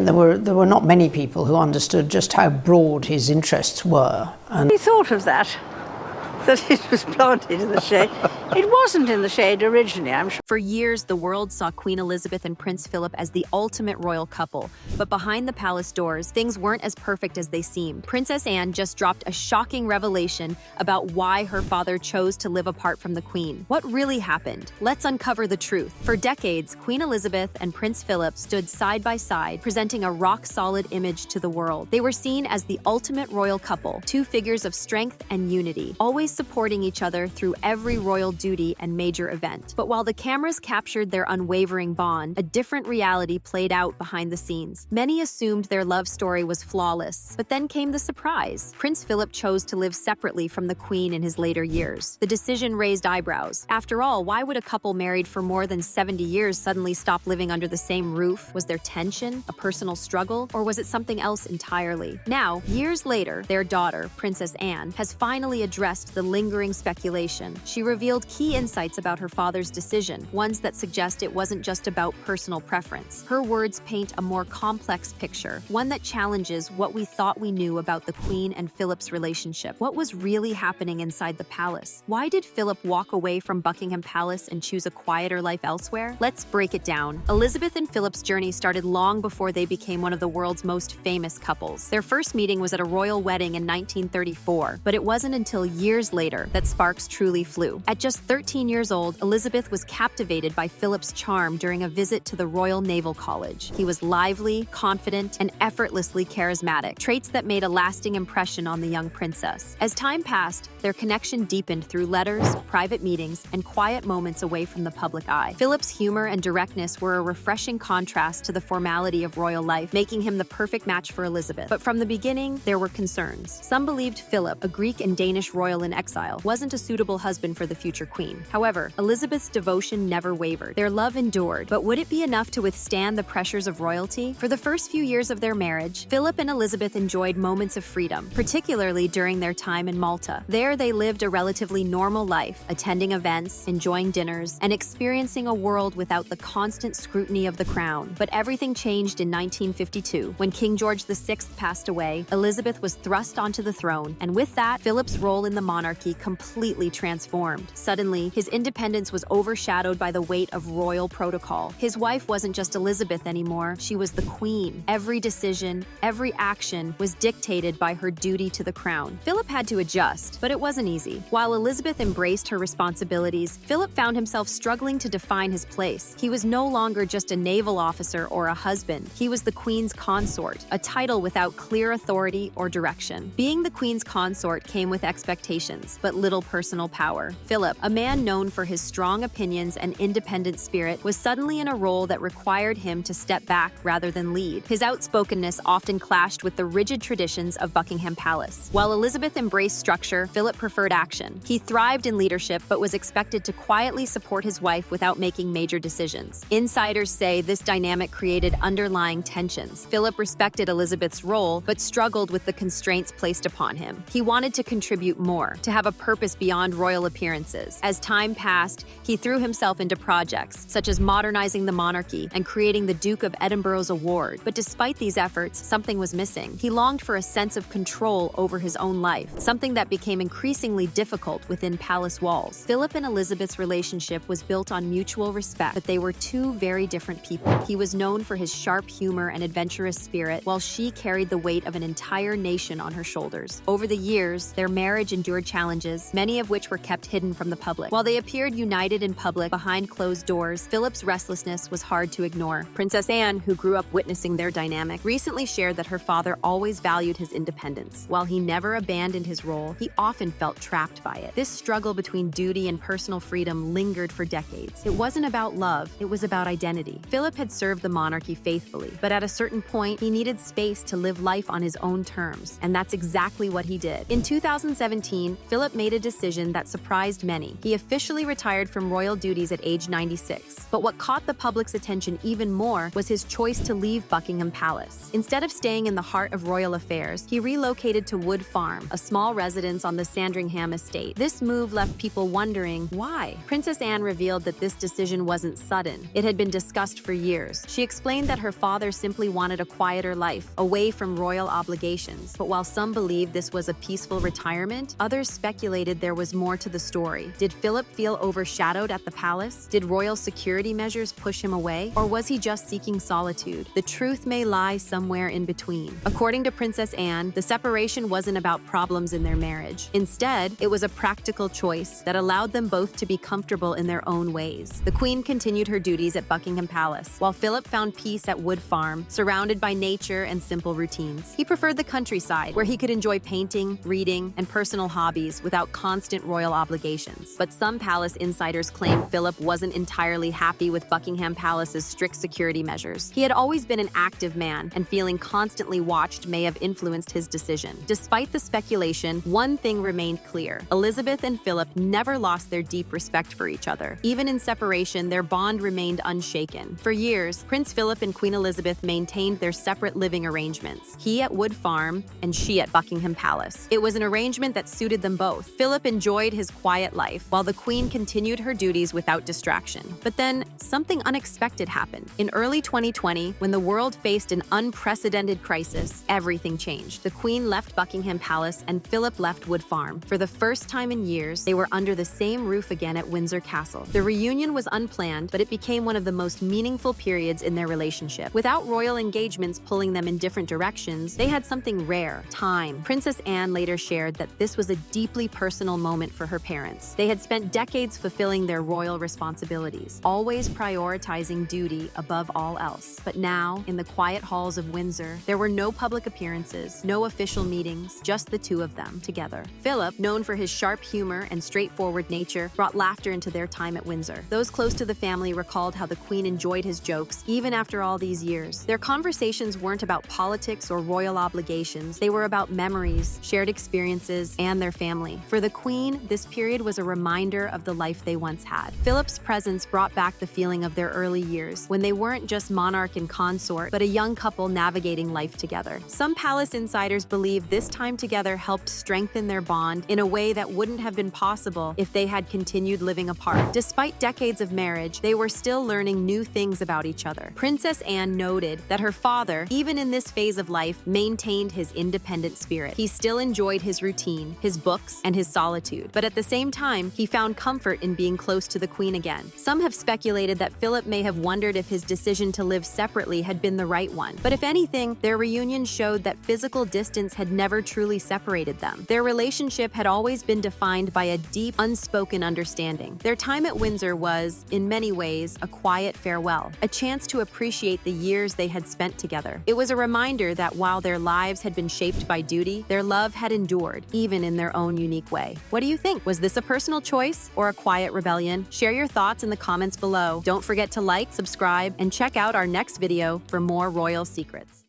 There were not many people who understood just how broad his interests were. And he thought of that it was planted in the shade. It wasn't in the shade originally, I'm sure. For years, the world saw Queen Elizabeth and Prince Philip as the ultimate royal couple. But behind the palace doors, things weren't as perfect as they seemed. Princess Anne just dropped a shocking revelation about why her father chose to live apart from the Queen. What really happened? Let's uncover the truth. For decades, Queen Elizabeth and Prince Philip stood side by side, presenting a rock-solid image to the world. They were seen as the ultimate royal couple, two figures of strength and unity, always supporting each other through every royal duty and major event. But while the cameras captured their unwavering bond, a different reality played out behind the scenes. Many assumed their love story was flawless, but then came the surprise. Prince Philip chose to live separately from the Queen in his later years. The decision raised eyebrows. After all, why would a couple married for more than 70 years suddenly stop living under the same roof? Was there tension, a personal struggle, or was it something else entirely? Now, years later, their daughter, Princess Anne, has finally addressed the lingering speculation. She revealed key insights about her father's decision, ones that suggest it wasn't just about personal preference. Her words paint a more complex picture, one that challenges what we thought we knew about the Queen and Philip's relationship. What was really happening inside the palace? Why did Philip walk away from Buckingham Palace and choose a quieter life elsewhere? Let's break it down. Elizabeth and Philip's journey started long before they became one of the world's most famous couples. Their first meeting was at a royal wedding in 1934, but it wasn't until years later that sparks truly flew. At just 13 years old, Elizabeth was captivated by Philip's charm during a visit to the Royal Naval College. He was lively, confident, and effortlessly charismatic, traits that made a lasting impression on the young princess. As time passed, their connection deepened through letters, private meetings, and quiet moments away from the public eye. Philip's humor and directness were a refreshing contrast to the formality of royal life, making him the perfect match for Elizabeth. But from the beginning, there were concerns. Some believed Philip, a Greek and Danish royal in exile, wasn't a suitable husband for the future queen. However, Elizabeth's devotion never wavered. Their love endured, but would it be enough to withstand the pressures of royalty? For the first few years of their marriage, Philip and Elizabeth enjoyed moments of freedom, particularly during their time in Malta. There, they lived a relatively normal life, attending events, enjoying dinners, and experiencing a world without the constant scrutiny of the crown. But everything changed in 1952. When King George VI passed away, Elizabeth was thrust onto the throne, and with that, Philip's role in the monarchy completely transformed. Suddenly, his independence was overshadowed by the weight of royal protocol. His wife wasn't just Elizabeth anymore, she was the queen. Every decision, every action was dictated by her duty to the crown. Philip had to adjust, but it wasn't easy. While Elizabeth embraced her responsibilities, Philip found himself struggling to define his place. He was no longer just a naval officer or a husband. He was the queen's consort, a title without clear authority or direction. Being the queen's consort came with expectations, but little personal power. Philip, a man known for his strong opinions and independent spirit, was suddenly in a role that required him to step back rather than lead. His outspokenness often clashed with the rigid traditions of Buckingham Palace. While Elizabeth embraced structure, Philip preferred action. He thrived in leadership but was expected to quietly support his wife without making major decisions. Insiders say this dynamic created underlying tensions. Philip respected Elizabeth's role but struggled with the constraints placed upon him. He wanted to contribute more, to have a purpose beyond royal appearances. As time passed, he threw himself into projects, such as modernizing the monarchy and creating the Duke of Edinburgh's award. But despite these efforts, something was missing. He longed for a sense of control over his own life, something that became increasingly difficult within palace walls. Philip and Elizabeth's relationship was built on mutual respect, but they were two very different people. He was known for his sharp humor and adventurous spirit, while she carried the weight of an entire nation on her shoulders. Over the years, their marriage endured challenges, many of which were kept hidden from the public. While they appeared united in public behind closed doors, Philip's restlessness was hard to ignore. Princess Anne, who grew up witnessing their dynamic, recently shared that her father always valued his independence. While he never abandoned his role, he often felt trapped by it. This struggle between duty and personal freedom lingered for decades. It wasn't about love, it was about identity. Philip had served the monarchy faithfully, but at a certain point, he needed space to live life on his own terms, and that's exactly what he did. In 2017, Philip made a decision that surprised many. He officially retired from royal duties at age 96. But what caught the public's attention even more was his choice to leave Buckingham Palace. Instead of staying in the heart of royal affairs, he relocated to Wood Farm, a small residence on the Sandringham estate. This move left people wondering why. Princess Anne revealed that this decision wasn't sudden. It had been discussed for years. She explained that her father simply wanted a quieter life, away from royal obligations. But while some believed this was a peaceful retirement, others speculated there was more to the story. Did Philip feel overshadowed at the palace? Did royal security measures push him away? Or was he just seeking solitude? The truth may lie somewhere in between. According to Princess Anne, the separation wasn't about problems in their marriage. Instead, it was a practical choice that allowed them both to be comfortable in their own ways. The Queen continued her duties at Buckingham Palace, while Philip found peace at Wood Farm, surrounded by nature and simple routines. He preferred the countryside, where he could enjoy painting, reading, and personal hobbies without constant royal obligations. But some palace insiders claim Philip wasn't entirely happy with Buckingham Palace's strict security measures. He had always been an active man, and feeling constantly watched may have influenced his decision. Despite the speculation, one thing remained clear. Elizabeth and Philip never lost their deep respect for each other. Even in separation, their bond remained unshaken. For years, Prince Philip and Queen Elizabeth maintained their separate living arrangements, he at Wood Farm and she at Buckingham Palace. It was an arrangement that suited them both. Philip enjoyed his quiet life, while the Queen continued her duties without distraction. But then, something unexpected happened. In early 2020, when the world faced an unprecedented crisis, everything changed. The Queen left Buckingham Palace and Philip left Wood Farm. For the first time in years, they were under the same roof again at Windsor Castle. The reunion was unplanned, but it became one of the most meaningful periods in their relationship. Without royal engagements pulling them in different directions, they had something rare: time. Princess Anne later shared that this was a deeply personal moment for her parents. They had spent decades fulfilling their royal responsibilities, always prioritizing duty above all else. But now, in the quiet halls of Windsor, there were no public appearances, no official meetings, just the two of them together. Philip, known for his sharp humor and straightforward nature, brought laughter into their time at Windsor. Those close to the family recalled how the Queen enjoyed his jokes, even after all these years. Their conversations weren't about politics or royal obligations. They were about memories, shared experiences, and their family. For the Queen, this period was a reminder of the life they once had. Philip's presence brought back the feeling of their early years, when they weren't just monarch and consort, but a young couple navigating life together. Some palace insiders believe this time together helped strengthen their bond in a way that wouldn't have been possible if they had continued living apart. Despite decades of marriage, they were still learning new things about each other. Princess Anne noted that her father, even in this phase of life, maintained his independent spirit. He still enjoyed his routine, his books, and his solitude. But at the same time, he found comfort in being close to the Queen again. Some have speculated that Philip may have wondered if his decision to live separately had been the right one. But if anything, their reunion showed that physical distance had never truly separated them. Their relationship had always been defined by a deep, unspoken understanding. Their time at Windsor was, in many ways, a quiet farewell, a chance to appreciate the years they had spent together. It was a reminder that while their lives had been shaped by duty, their love had endured, even in their own unique way. What do you think? Was this a personal choice or a quiet rebellion? Share your thoughts in the comments below. Don't forget to like, subscribe, and check out our next video for more royal secrets.